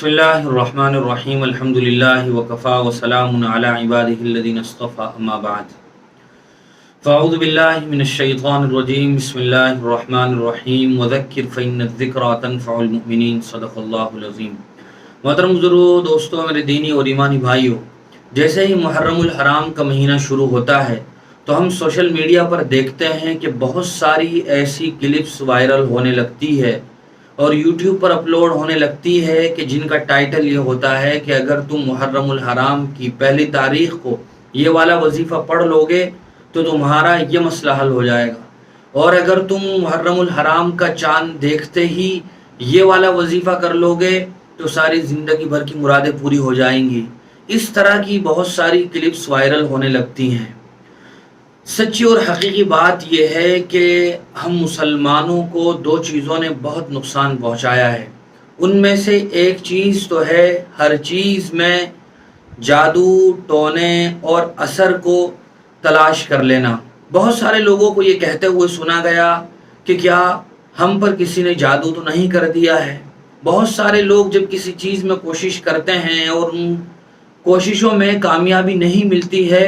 بسم اللہ الرحمن الرحیم الحمدللہ وکفا وسلام علی عبادہ الذین اصطفى اما بعد فاعوذ باللہ من الشیطان الرجیم بسم اللہ الرحمن الرحیم وذکر فإن الذکرى تنفع المؤمنین صدق اللہ العظیم۔ محترم بزرگوں، دوستوں، میرے دینی اور ایمانی بھائیوں، جیسے ہی محرم الحرام کا مہینہ شروع ہوتا ہے تو ہم سوشل میڈیا پر دیکھتے ہیں کہ بہت ساری ایسی کلپس وائرل ہونے لگتی ہے اور یوٹیوب پر اپلوڈ ہونے لگتی ہے کہ جن کا ٹائٹل یہ ہوتا ہے کہ اگر تم محرم الحرام کی پہلی تاریخ کو یہ والا وظیفہ پڑھ لوگے تو تمہارا یہ مسئلہ حل ہو جائے گا، اور اگر تم محرم الحرام کا چاند دیکھتے ہی یہ والا وظیفہ کر لوگے تو ساری زندگی بھر کی مرادیں پوری ہو جائیں گی۔ اس طرح کی بہت ساری کلپس وائرل ہونے لگتی ہیں۔ سچی اور حقیقی بات یہ ہے کہ ہم مسلمانوں کو دو چیزوں نے بہت نقصان پہنچایا ہے۔ ان میں سے ایک چیز تو ہے ہر چیز میں جادو، ٹونے اور اثر کو تلاش کر لینا۔ بہت سارے لوگوں کو یہ کہتے ہوئے سنا گیا کہ کیا ہم پر کسی نے جادو تو نہیں کر دیا ہے۔ بہت سارے لوگ جب کسی چیز میں کوشش کرتے ہیں اور ان کوششوں میں کامیابی نہیں ملتی ہے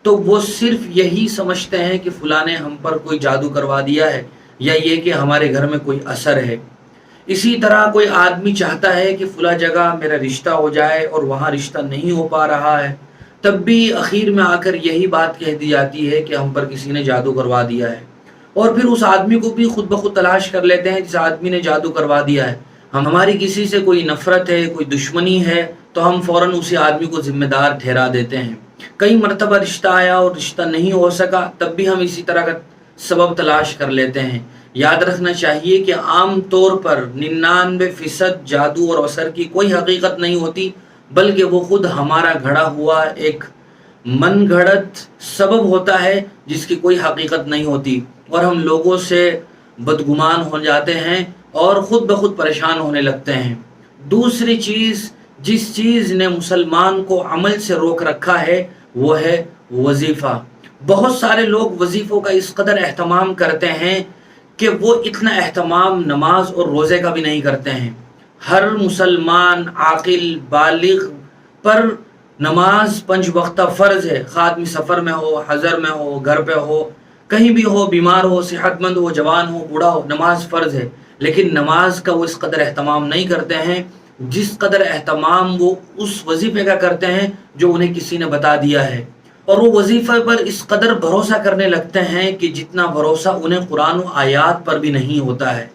تو وہ صرف یہی سمجھتے ہیں کہ فلاں نے ہم پر کوئی جادو کروا دیا ہے یا یہ کہ ہمارے گھر میں کوئی اثر ہے۔ اسی طرح کوئی آدمی چاہتا ہے کہ فلاں جگہ میرا رشتہ ہو جائے اور وہاں رشتہ نہیں ہو پا رہا ہے، تب بھی اخیر میں آ کر یہی بات کہہ دی جاتی ہے کہ ہم پر کسی نے جادو کروا دیا ہے، اور پھر اس آدمی کو بھی خود بخود تلاش کر لیتے ہیں جس آدمی نے جادو کروا دیا ہے۔ ہماری کسی سے کوئی نفرت ہے، کوئی دشمنی ہے تو ہم فوراً اسی آدمی کو ذمہ دار ٹھہرا دیتے ہیں۔ کئی مرتبہ رشتہ آیا اور رشتہ نہیں ہو سکا تب بھی ہم اسی طرح کا سبب تلاش کر لیتے ہیں۔ یاد رکھنا چاہیے کہ عام طور پر 99% جادو اور اثر کی کوئی حقیقت نہیں ہوتی، بلکہ وہ خود ہمارا گھڑا ہوا ایک من گھڑت سبب ہوتا ہے جس کی کوئی حقیقت نہیں ہوتی، اور ہم لوگوں سے بدگمان ہو جاتے ہیں اور خود بخود پریشان ہونے لگتے ہیں۔ دوسری چیز جس چیز نے مسلمان کو عمل سے روک رکھا ہے وہ ہے وظیفہ۔ بہت سارے لوگ وظیفوں کا اس قدر اہتمام کرتے ہیں کہ وہ اتنا اہتمام نماز اور روزے کا بھی نہیں کرتے ہیں۔ ہر مسلمان عاقل بالغ پر نماز 5 وقتہ فرض ہے، خواہ آدمی سفر میں ہو، حضر میں ہو، گھر پہ ہو، کہیں بھی ہو، بیمار ہو، صحت مند ہو، جوان ہو، بوڑھا ہو، نماز فرض ہے۔ لیکن نماز کا وہ اس قدر اہتمام نہیں کرتے ہیں جس قدر اہتمام وہ اس وظیفے کا کرتے ہیں جو انہیں کسی نے بتا دیا ہے، اور وہ وظیفے پر اس قدر بھروسہ کرنے لگتے ہیں کہ جتنا بھروسہ انہیں قرآن و آیات پر بھی نہیں ہوتا ہے۔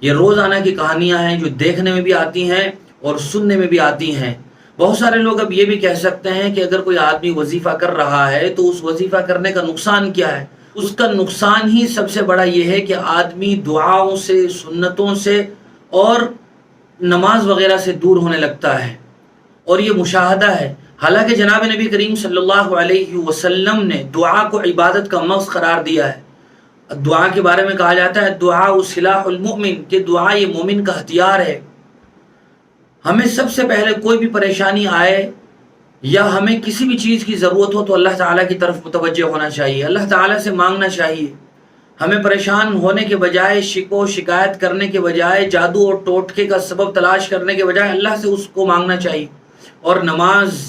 یہ روزانہ کی کہانیاں ہیں جو دیکھنے میں بھی آتی ہیں اور سننے میں بھی آتی ہیں۔ بہت سارے لوگ اب یہ بھی کہہ سکتے ہیں کہ اگر کوئی آدمی وظیفہ کر رہا ہے تو اس وظیفہ کرنے کا نقصان کیا ہے؟ اس کا نقصان ہی سب سے بڑا یہ ہے کہ آدمی دعاؤں سے، سنتوں سے اور نماز وغیرہ سے دور ہونے لگتا ہے، اور یہ مشاہدہ ہے۔ حالانکہ جناب نبی کریم صلی اللہ علیہ وسلم نے دعا کو عبادت کا مغز قرار دیا ہے۔ دعا کے بارے میں کہا جاتا ہے دعا سلاح المؤمن، کہ دعا یہ مومن کا ہتھیار ہے۔ ہمیں سب سے پہلے کوئی بھی پریشانی آئے یا ہمیں کسی بھی چیز کی ضرورت ہو تو اللہ تعالیٰ کی طرف متوجہ ہونا چاہیے، اللہ تعالیٰ سے مانگنا چاہیے۔ ہمیں پریشان ہونے کے بجائے، شکو شکایت کرنے کے بجائے، جادو اور ٹوٹکے کا سبب تلاش کرنے کے بجائے اللہ سے اس کو مانگنا چاہیے، اور نماز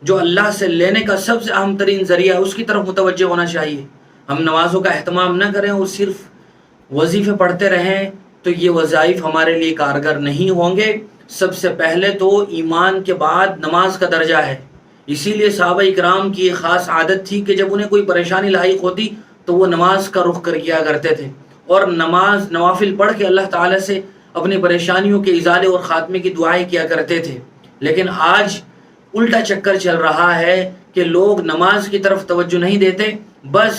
جو اللہ سے لینے کا سب سے اہم ترین ذریعہ ہے اس کی طرف متوجہ ہونا چاہیے۔ ہم نمازوں کا اہتمام نہ کریں اور صرف وظیفے پڑھتے رہیں تو یہ وظائف ہمارے لیے کارگر نہیں ہوں گے۔ سب سے پہلے تو ایمان کے بعد نماز کا درجہ ہے، اسی لیے صحابہ اکرام کی ایک خاص عادت تھی کہ جب انہیں کوئی پریشانی لاحق ہوتی تو وہ نماز کا رخ کر کیا کرتے تھے، اور نوافل پڑھ کے اللہ تعالیٰ سے اپنی پریشانیوں کے ازالے اور خاتمے کی دعائیں کیا کرتے تھے۔ لیکن آج الٹا چکر چل رہا ہے کہ لوگ نماز کی طرف توجہ نہیں دیتے، بس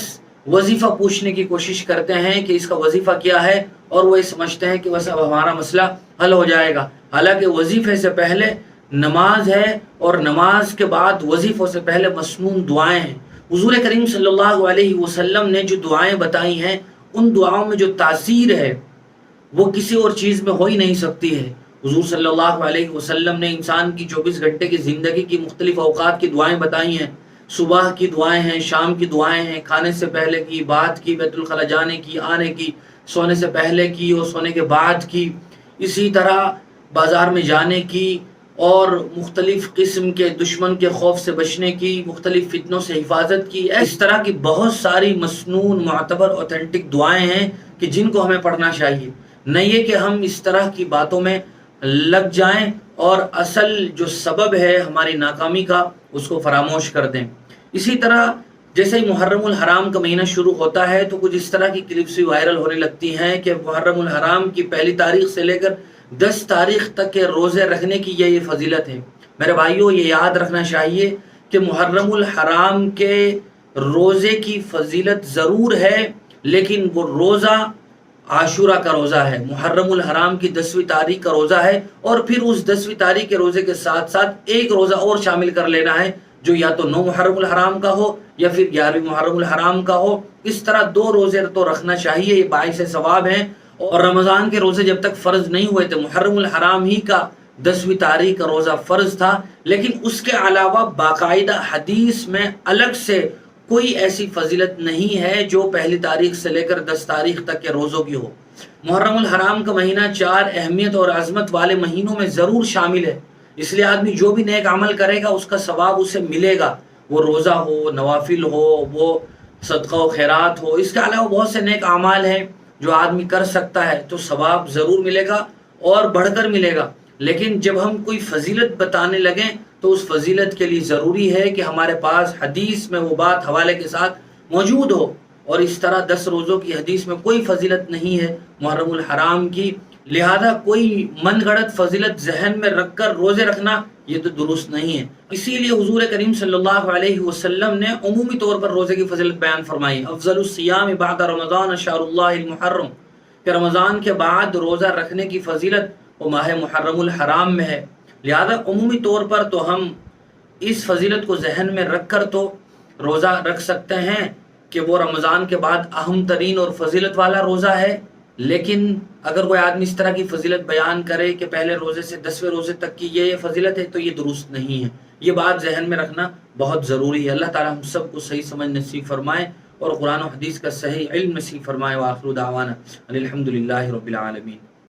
وظیفہ پوچھنے کی کوشش کرتے ہیں کہ اس کا وظیفہ کیا ہے، اور وہ یہ سمجھتے ہیں کہ بس اب ہمارا مسئلہ حل ہو جائے گا۔ حالانکہ وظیفے سے پہلے نماز ہے، اور نماز کے بعد وظیفوں سے پہلے مسنون دعائیں ہیں۔ حضور کریم صلی اللہ علیہ وسلم نے جو دعائیں بتائی ہیں ان دعاؤں میں جو تاثیر ہے وہ کسی اور چیز میں ہو ہی نہیں سکتی ہے۔ حضور صلی اللہ علیہ وسلم نے انسان کی 24 گھنٹے کی زندگی کی مختلف اوقات کی دعائیں بتائی ہیں۔ صبح کی دعائیں ہیں، شام کی دعائیں ہیں، کھانے سے پہلے کی، بات کی، بیت الخلا جانے کی، آنے کی، سونے سے پہلے کی اور سونے کے بعد کی، اسی طرح بازار میں جانے کی، اور مختلف قسم کے دشمن کے خوف سے بچنے کی، مختلف فتنوں سے حفاظت کی، اس طرح کی بہت ساری مسنون معتبر اوتھینٹک دعائیں ہیں کہ جن کو ہمیں پڑھنا چاہیے. نہیں یہ کہ ہم اس طرح کی باتوں میں لگ جائیں اور اصل جو سبب ہے ہماری ناکامی کا اس کو فراموش کر دیں. اسی طرح جیسے ہی محرم الحرام کا مہینہ شروع ہوتا ہے تو کچھ اس طرح کی کلپس بھی وائرل ہونے لگتی ہیں کہ محرم الحرام کی پہلی تاریخ سے لے کر 10 تاریخ تک کے روزے رکھنے کی یہ فضیلت ہے. میرے بھائیوں یہ یاد رکھنا چاہیے کہ محرم الحرام کے روزے کی فضیلت ضرور ہے، لیکن وہ روزہ عاشورہ کا روزہ ہے، محرم الحرام کی 10ویں تاریخ کا روزہ ہے، اور پھر اس 10ویں تاریخ کے روزے کے ساتھ ساتھ ایک روزہ اور شامل کر لینا ہے جو یا تو 9 محرم الحرام کا ہو یا پھر 11 محرم الحرام کا ہو. اس طرح 2 روزے تو رکھنا چاہیے، یہ باعث ثواب ہیں. اور رمضان کے روزے جب تک فرض نہیں ہوئے تھے، محرم الحرام ہی کا 10ویں تاریخ کا روزہ فرض تھا، لیکن اس کے علاوہ باقاعدہ حدیث میں الگ سے کوئی ایسی فضیلت نہیں ہے جو پہلی تاریخ سے لے کر 10 تاریخ تک کے روزوں کی ہو. محرم الحرام کا مہینہ 4 اہمیت اور عظمت والے مہینوں میں ضرور شامل ہے، اس لیے آدمی جو بھی نیک عمل کرے گا اس کا ثواب اسے ملے گا، وہ روزہ ہو، نوافل ہو، وہ صدقہ و خیرات ہو. اس کے علاوہ بہت سے نیک اعمال ہیں جو آدمی کر سکتا ہے تو ثواب ضرور ملے گا اور بڑھ کر ملے گا. لیکن جب ہم کوئی فضیلت بتانے لگیں تو اس فضیلت کے لیے ضروری ہے کہ ہمارے پاس حدیث میں وہ بات حوالے کے ساتھ موجود ہو. اور اس طرح 10 روزوں کی حدیث میں کوئی فضیلت نہیں ہے محرم الحرام کی، لہذا کوئی من گھڑت فضیلت ذہن میں رکھ کر روزے رکھنا یہ تو درست نہیں ہے. اسی لیے حضور کریم صلی اللہ علیہ وسلم نے عمومی طور پر روزے کی فضیلت بیان فرمائی. افضل الصیام بعد رمضان شہر اللہ المحرم، کہ رمضان کے بعد روزہ رکھنے کی فضیلت وہ ماہ محرم الحرام میں ہے. لہذا عمومی طور پر تو ہم اس فضیلت کو ذہن میں رکھ کر تو روزہ رکھ سکتے ہیں کہ وہ رمضان کے بعد اہم ترین اور فضیلت والا روزہ ہے. لیکن اگر کوئی آدمی اس طرح کی فضیلت بیان کرے کہ پہلے روزے سے 10ویں روزے تک کی یہ فضیلت ہے تو یہ درست نہیں ہے. یہ بات ذہن میں رکھنا بہت ضروری ہے. اللہ تعالی ہم سب کو صحیح سمجھ نصیب فرمائے اور قرآن و حدیث کا صحیح علم نصیب فرمائے. وآخر دعوانا الحمد للہ رب العالمین.